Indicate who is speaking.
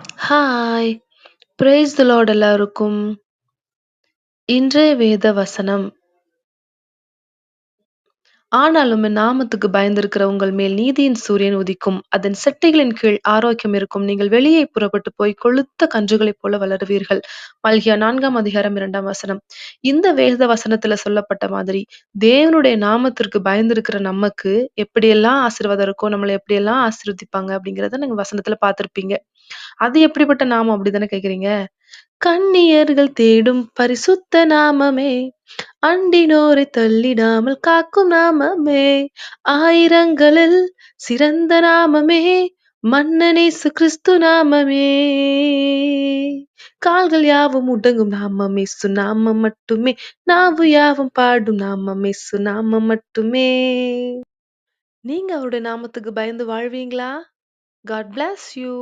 Speaker 1: Hi! Praise the Lord எல்லாருக்கும். இன்றைய வேத வசனம். ஆனாலும் என் நாமத்துக்கு பயந்திருக்கிற உங்கள் மேல் நீதியின் சூரியன் உதிக்கும். அதன் செட்டைகளின் கீழ் ஆரோக்கியம் இருக்கும். நீங்கள் வெளியே புறப்பட்டு போய் கொழுத்த கன்றுகளைப் போல வளருவீர்கள். மல்கியா 4ஆம் அதிகாரம் 2ஆம் வசனம். இந்த வேத வசனத்துல சொல்லப்பட்ட மாதிரி, தேவனுடைய நாமத்திற்கு பயந்திருக்கிற நமக்கு எப்படியெல்லாம் ஆசீர்வாதம் இருக்கும், நம்மள எப்படியெல்லாம் ஆசீர்வதிப்பாங்க அப்படிங்கிறத நீங்க வசனத்துல பார்த்திருப்பீங்க. அது எப்படிப்பட்ட நாமம் அப்படிதானே கேட்கிறீங்க? கன்னியர்கள் தேடும் பரிசுத்த நாமமே, அண்டினோரை தள்ளிடாமல் காக்கும் நாமமே, ஆயிரங்களில் சிறந்த நாமமே, மன்னனேசு கிறிஸ்து நாமமே. கால்கள் யாவும் முடங்கும் நாமம் இயேசு நாமம் மட்டுமே, நாவு யாவும் பாடும் நாமம் இயேசு நாமம் மட்டுமே. நீங்க அவருடைய நாமத்துக்கு பயந்து வாழ்வீங்களா? God bless you.